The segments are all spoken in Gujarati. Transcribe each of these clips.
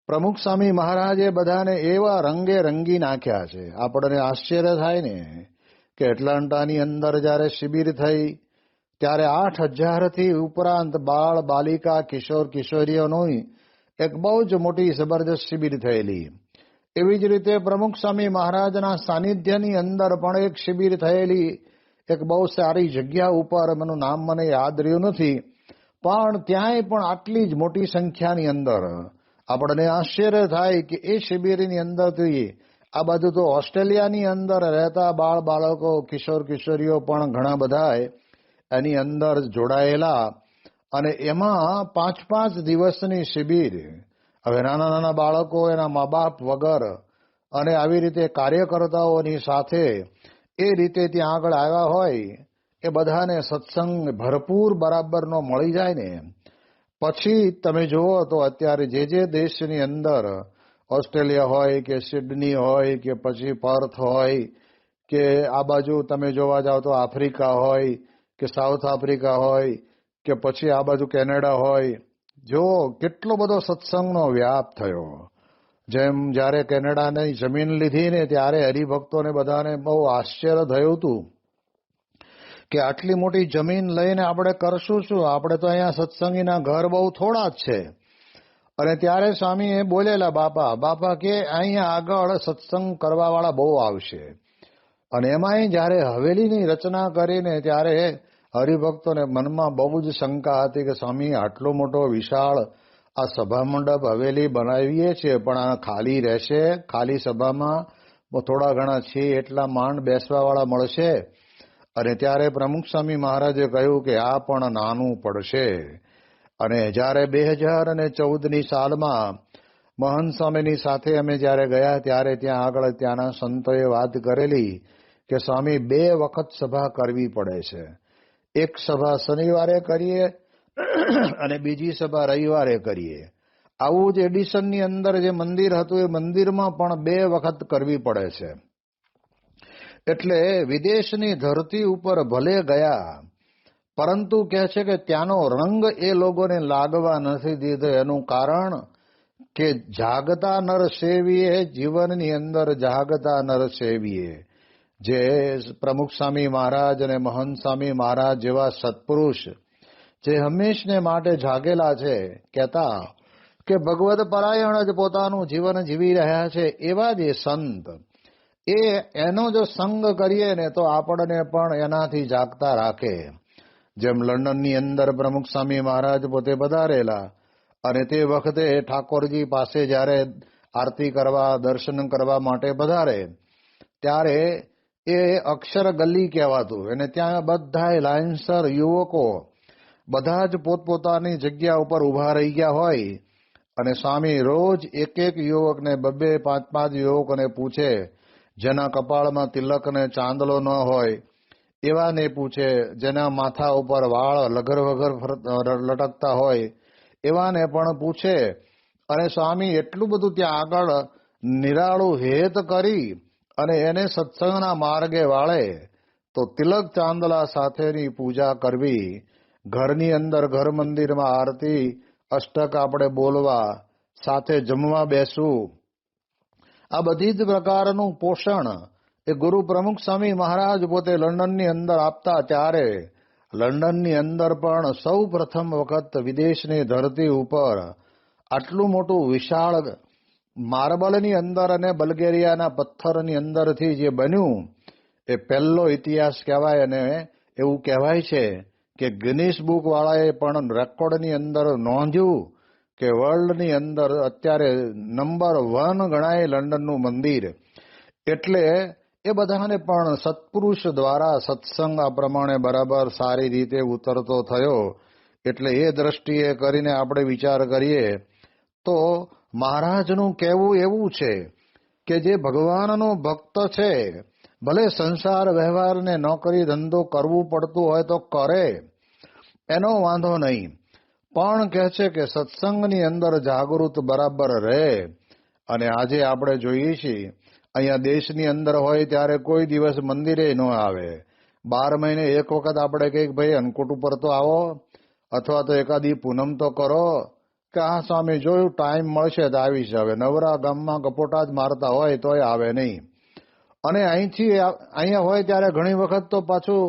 પ્રમુખ સ્વામી મહારાજે બધાને એવા રંગે રંગી નાખ્યા છે. આપણને આશ્ચર્ય થાય ને કે એટલાન્ટાની અંદર જ્યારે શિબિર થઈ ત્યારે 8,000થી ઉપરાંત બાળ બાલિકા કિશોર કિશોરીઓની એક બહુ જ મોટી જબરજસ્ત શિબિર થયેલી. એવી જ રીતે પ્રમુખ સ્વામી મહારાજના સાનિધ્યની અંદર પણ એક શિબિર થયેલી, એક બહુ સારી જગ્યા ઉપર, એનું નામ મને યાદ રહ્યું નથી, પણ ત્યાંય પણ આટલી જ મોટી સંખ્યાની અંદર આપણને આશ્ચર્ય થાય કે એ શિબિરની અંદરથી આ બાજુ તો ઓસ્ટ્રેલિયાની અંદર રહેતા બાળ બાળકો કિશોર કિશોરીઓ પણ ઘણા બધા એની અંદર જોડાયેલા, અને એમાં 5-5 દિવસની શિબિર. હવે નાના નાના બાળકો એના મા બાપ વગર અને આવી રીતે કાર્યકર્તાઓની સાથે એ રીતે ત્યાં આગળ આવ્યા હોય, એ બધાને સત્સંગ ભરપૂર બરાબરનો મળી જાય ને. પછી તમે જુઓ તો અત્યારે જે દેશની અંદર, ઓસ્ટ્રેલિયા હોય કે સિડની હોય કે પછી પર્થ હોય કે આ બાજુ તમે જોવા જાઓ તો આફ્રિકા હોય કે સાઉથ આફ્રિકા હોય કે પછી આ બાજુ કેનેડા હોય, જો કેટલો બધો સત્સંગનો વ્યાપ થયો. જેમ જ્યારે કેનેડાની જમીન લીધી ને ત્યારે હરિભક્તોને બધાને બહુ આશ્ચર્ય થયું હતું કે આટલી મોટી જમીન લઈને આપણે કરશું શું, આપણે તો અહીંયા સત્સંગીના ઘર બહુ થોડા જ છે. અને ત્યારે સ્વામી એ બોલેલા, બાપા કે અહીંયા આગળ સત્સંગ કરવાવાળા બહુ આવશે. અને એમાંય જ્યારે હવેલીની રચના કરીને ત્યારે હરિભક્તોને મનમાં બહુ જ શંકા હતી કે સ્વામી આટલો મોટો વિશાળ આ સભા મંડપ હવેલી બનાવીએ છીએ, પણ આ ખાલી રહેશે? ખાલી સભામાં થોડા ઘણા છે એટલા માંડ બેસવાવાળા મળશે? અને ત્યારે પ્રમુખ સ્વામી મહારાજે કહ્યું કે આ પણ નાનું પડશે. અને જ્યારે 2014ની સાલમાં મહંત સ્વામીની સાથે અમે જ્યારે ગયા ત્યારે ત્યાં આગળ ત્યાંના સંતોએ વાત કરેલી કે સ્વામી 2 વખત સભા કરવી પડે છે. એક સભા શનિવારે કરીએ અને બીજી સભા રવિવારે કરીએ. આવું જ એડિશનની અંદર જે મંદિર હતું એ મંદિરમાં પણ 2 વખત કરવી પડે છે. એટલે વિદેશની ધરતી ઉપર ભલે ગયા, પરંતુ કહે છે કે ત્યાંનો રંગ એ લોકોને લાગવા નથી દીધો. એનું કારણ કે જાગતા નર સેવીએ, જીવનની અંદર જાગતા નર સેવીએ. જે પ્રમુખ સ્વામી મહારાજ અને મહંત સ્વામી મહારાજ જેવા સત્પુરુષ જે હંમેશને માટે જાગેલા છે, કહેતા કે ભગવદ પરાયણ જ પોતાનું જીવન જીવી રહ્યા છે, એવા જે સંત, એનો જો સંગ કરીએ ને તો આપણને પણ એનાથી જાગતા રાખે. જેમ લંડનની અંદર પ્રમુખ સ્વામી મહારાજ પોતે પધારેલા અને તે વખતે ઠાકોરજી પાસે જ્યારે આરતી કરવા, દર્શન કરવા માટે પધારે ત્યારે એ અક્ષર ગલી કહેવાતું, અને ત્યાં બધા લાઇન્સર યુવકો બધા જ પોતપોતાની જગ્યા ઉપર ઊભા રહી ગયા હોય, અને સ્વામી રોજ એક યુવકને 2-5 યુવકોને પૂછે, જેના કપાળમાં તિલક ને ચાંદલો ન હોય એવાને પૂછે, જેના માથા ઉપર વાળ લગર વગર લટકતા હોય એવાને પણ પૂછે. અને સ્વામી એટલું બધું ત્યાં આગળ નિરાળું હેત કરી અને એને સત્સંગના માર્ગે વાળે. તો તિલક ચાંદલા સાથેની પૂજા કરવી, ઘરની અંદર ઘર મંદિરમાં આરતી અષ્ટક આપણે બોલવા, સાથે જમવા બેસવું, આ બધી જ પ્રકારનું પોષણ એ ગુરુ પ્રમુખ સ્વામી મહારાજ પોતે લંડનની અંદર આપતા. ત્યારે લંડનની અંદર પણ સૌ પ્રથમ વખત વિદેશની ધરતી ઉપર આટલું મોટું વિશાળ માર્બલની અંદર અને બલ્ગેરિયાના પથ્થરની અંદરથી જે બન્યું એ પહેલો ઇતિહાસ કહેવાય. અને એવું કહેવાય છે કે ગિનિસ બુક વાળાએ પણ રેકોર્ડની અંદર નોંધ્યું કે વર્લ્ડની અંદર અત્યારે નંબર 1 ગણાય લંડનનું મંદિર. એટલે એ બધાને પણ સત્પુરુષ દ્વારા સત્સંગ આ પ્રમાણે બરાબર સારી રીતે ઉતરતો થયો. એટલે એ દ્રષ્ટિએ કરીને આપણે વિચાર કરીએ તો મહારાજનું કહેવું એવું છે કે જે ભગવાનનો ભક્ત છે, ભલે સંસાર વ્યવહારને નોકરી ધંધો કરવું પડતું હોય તો કરે, એનો વાંધો નહીં, પણ કહે છે કે સત્સંગની અંદર જાગૃત બરાબર રહે. અને આજે આપણે જોઈએ છીએ અહીંયા દેશની અંદર હોય ત્યારે કોઈ દિવસ મંદિરે ન આવે. 12 મહિને એક વખત આપણે કંઈક ભાઈ અન્નકૂટ ઉપર તો આવો, અથવા તો એકાદી પૂનમ તો કરો, કે હા સ્વામી જોયું, ટાઈમ મળશે તો આવીશ. હવે નવરા ગામમાં કપોટા જ મારતા હોય તોય આવે નહીં. અને અહીંયા હોય ત્યારે ઘણી વખત તો પાછું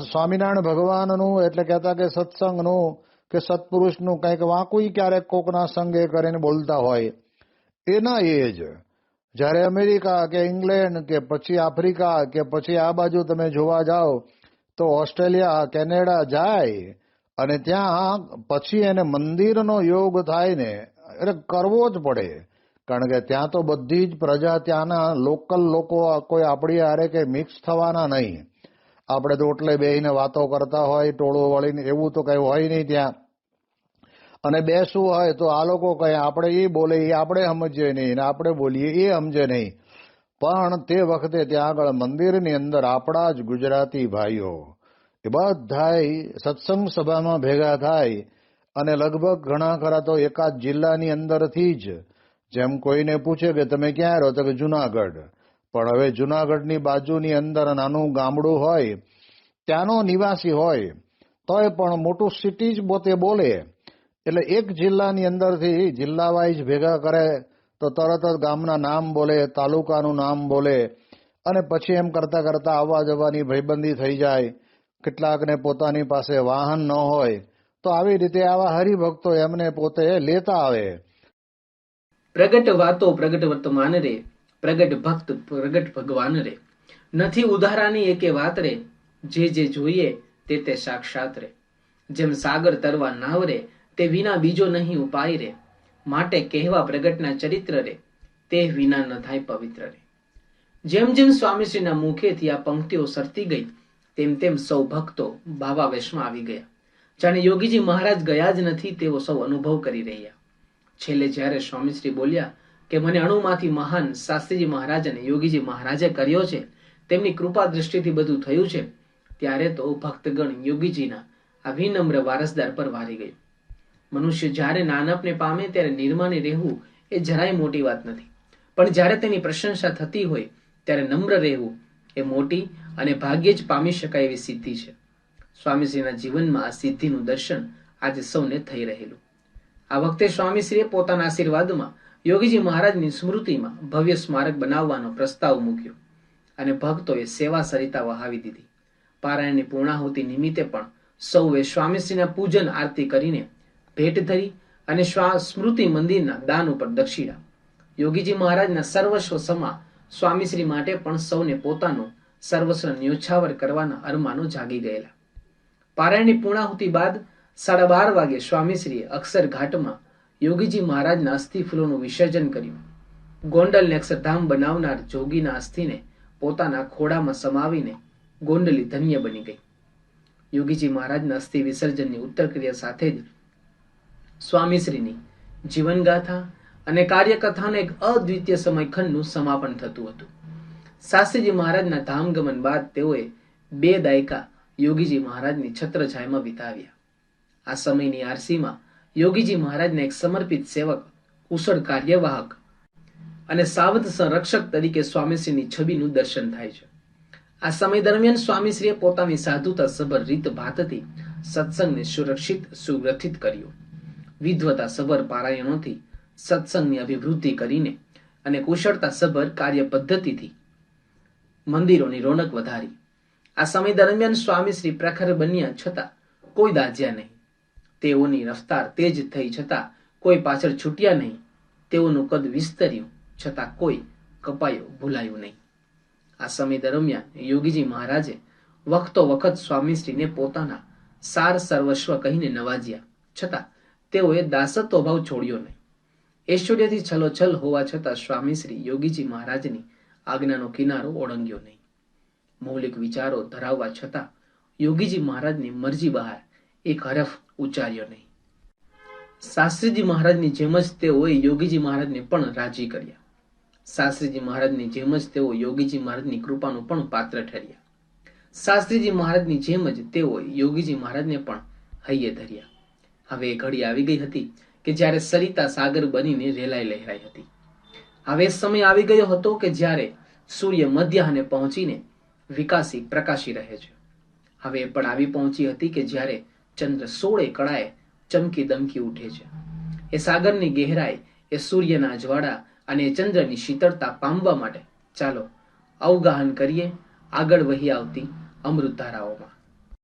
સ્વામિનારાયણ ભગવાનનું એટલે કહેતા કે સત્સંગનું કે સત્પુરુષનું કંઈક વાંકું ક્યારેક કોકના સંગે કરીને બોલતા હોય. એના એ જ જ્યારે અમેરિકા કે ઇંગ્લેન્ડ કે પછી આફ્રિકા કે પછી આ બાજુ તમે જોવા જાઓ તો ઓસ્ટ્રેલિયા, કેનેડા જાય અને ત્યાં પછી એને મંદિરનો યોગ થાય ને એટલે કરવો જ પડે. કારણ કે ત્યાં તો બધી જ પ્રજા, ત્યાંના લોકલ લોકો કોઈ આપણી હારે કે મિક્સ થવાના નહીં. આપણે તો એટલે બેહીને વાતો કરતા હોય ટોળું વળીને, એવું તો કંઈ હોય નહીં ત્યાં. અને બેસવું હોય તો આ લોકો કહે આપણે એ બોલે એ આપણે સમજીએ નહીં, ને આપણે બોલીએ એ સમજે નહીં. પણ તે વખતે ત્યાં આગળ મંદિરની અંદર આપણા જ ગુજરાતી ભાઈઓ એ બધાય સત્સંગ સભામાં ભેગા થાય અને લગભગ ઘણા ખરા તો એકાદ જિલ્લાની અંદરથી જ, જેમ કોઈને પૂછે કે તમે ક્યાં રહો તો કે જુનાગઢ, પણ હવે જુનાગઢની બાજુની અંદર નાનું ગામડું હોય, ત્યાંનો નિવાસી હોય તોય પણ મોટું સિટી જ પોતે બોલે. એટલે એક જિલ્લાની અંદરથી જિલ્લા વાઇઝ ભેગા કરે તો તરત જ ગામના નામ બોલે, તાલુકાનું નામ બોલે, અને પછી એમ કરતા કરતા આવવા જવાની ભયબંધી થઈ જાય. કેટલાકને પોતાની પાસે વાહન ન હોય તો આવી રીતે આવા હરિભક્તો એમને પોતે લેતા આવે. પ્રગટ વાતો પ્રગટ વર્તમાન રે, પ્રગટ ભક્ત પ્રગટ ભગવાન રે. નથી ઉધારાની એકે વાત રે, જે જોઈએ તે સાક્ષાત રે. જેમ સાગર તરવા નાવ રે, તે વિના બીજો નહીં ઉપાય રે. માટે કહેવા પ્રગટના ચરિત્ર રે, તે વિના ન થાય પવિત્ર રે. જેમ જેમ સ્વામીશ્રીના મુખેથી આ પંક્તિઓ સરતી ગઈ તેમ તેમ સૌ ભક્તો ભાવાવેશમાં આવી ગયા. જાણે યોગીજી મહારાજ ગયા જ નથી તેવો સૌ અનુભવ કરી રહ્યા. છેલ્લે જ્યારે સ્વામીશ્રી બોલ્યા કે મને અણુમાંથી મહાન શાસ્ત્રીજી મહારાજ અને યોગીજી મહારાજે કર્યો છે, તેમની કૃપા દ્રષ્ટિથી બધું થયું છે, ત્યારે તો ભક્તગણ યોગીજીના આ વિનમ્ર વારસદાર પર વારી ગયું. મનુષ્ય જ્યારે નાનપને પામે ત્યારે નિર્માને રહેવું એ જરાય મોટી વાત નથી, પણ જ્યારે તેની પ્રશંસા થતી હોય ત્યારે નમ્ર રહેવું એ મોટી અને ભાગ્યે જ પામી શકાય એવી સિદ્ધિ છે. સ્વામીશ્રીના જીવનમાં આ સિદ્ધિનું દર્શન આજે સૌને થઈ રહેલું. આ વખતે સ્વામીશ્રીએ પોતાના આશીર્વાદમાં યોગીજી મહારાજની સ્મૃતિમાં ભવ્ય સ્મારક બનાવવાનો પ્રસ્તાવ મૂક્યો અને ભક્તોએ સેવા સરિતા વહાવી દીધી. પારાયણની પૂર્ણાહુતિ નિમિત્તે પણ સૌએ સ્વામીશ્રીના પૂજન આરતી કરીને ભેટ ધરી અને સ્મૃતિ મંદિરના દાન ઉપર દક્ષિણા. યોગીજી મહારાજના સર્વસ્વ સમા સ્વામીશ્રી માટે પણ સૌને પોતાનું સર્વસ્વ ન્યોછાવર કરવાના અરમાનો જાગી ગયેલા. પારાયણની પૂર્ણાહુતિ બાદ 12:30 વાગે સ્વામીશ્રીએ અક્ષર ઘાટમાં યોગીજી મહારાજના અસ્થિ ફૂલોનું વિસર્જન કર્યું. ગોંડલને અક્ષરધામ બનાવનાર જોગીના અસ્થિને પોતાના ખોળામાં સમાવીને ગોંડલી ધન્ય બની ગઈ. યોગીજી મહારાજના અસ્થિ વિસર્જનની ઉત્તર ક્રિયા સાથે જ સ્વામીશ્રીની જીવનગાથા અને કાર્યકથાના એક અદ્વિતીય સમયખંડનું સમાપન થતું હતું. શાસ્ત્રીજી મહારાજના ધામગમન બાદ તેઓએ 2 દાયકા યોગીજી મહારાજની છત્રછાયામાં વિતાવ્યા. આ સમયની આરસીમાં યોગીજી મહારાજને એક સમર્પિત સેવક, કુશળ કાર્યવાહક અને સાવધ સંરક્ષક તરીકે સ્વામીશ્રીની છબીનું દર્શન થાય છે. આ સમય દરમિયાન સ્વામીશ્રીએ પોતાની સાધુતા સભર રીત ભાતથી સત્સંગને સુરક્ષિત સુગ્રથિત કર્યો. વિદ્વતા સભર પારાયણોથી સત્સંગની અભિવૃદ્ધિ કરીને અને કુશળતા સભર કાર્ય પદ્ધતિથી મંદિરોની રોનક વધારી. આ સમય દરમિયાન સ્વામીશ્રી પ્રખર બન્યા છતાં કોઈ દાઝ્યા નહીં. તેઓની રફતાર તેજ થઈ છતાં કોઈ પાછળ છૂટ્યા નહીં. તેઓનું કદ વિસ્તર્યું છતાં કોઈ કપાયું ભૂલાયું નહીં. આ સમય દરમિયાન યોગીજી મહારાજે વખતો વખત સ્વામીશ્રીને પોતાના સાર સર્વસ્વ કહીને નવાજ્યા, છતાં તેઓએ દાસત્વ ભાવ છોડ્યો નહીં. ઐશ્વર્યથી છલોછલ હોવા છતાં સ્વામીશ્રી યોગીજી મહારાજની આજ્ઞાનો કિનારો ઓળંગ્યો નહીં. મૌલિક વિચારો ધરાવવા છતાં યોગીજી મહારાજની મરજી બહાર એક હરફ ઉચ્ચાર્યો નહીં. શાસ્ત્રીજી મહારાજની જેમ જ તેઓએ યોગીજી મહારાજને પણ રાજી કર્યા. શાસ્ત્રીજી મહારાજની જેમ જ તેઓ યોગીજી મહારાજની કૃપાનું પણ પાત્ર ઠર્યા. શાસ્ત્રીજી મહારાજની જેમ જ તેઓ યોગીજી મહારાજને પણ હૈયે ધર્યા. હવે ઘડી આવી ગઈ હતી કે જ્યારે સરિતા સાગર બનીને રેલાઈ લહેરાઈ હતી. હવે સમય આવી ગયો હતો કે જ્યારે સૂર્ય મધ્યાહને પહોંચીને વિકાસી પ્રકાશી રહે છે. હવે પણ આવી પહોંચી હતી કે જ્યારે ચંદ્ર 16 કળાએ ચમકી દમકી ઉઠે છે. એ સાગરની ગહેરાઈ, એ સૂર્યના અજવાળા અને એ ચંદ્રની શીતળતા પામવા માટે ચાલો અવગાહન કરીએ આગળ વહી આવતી અમૃત ધારાઓમાં.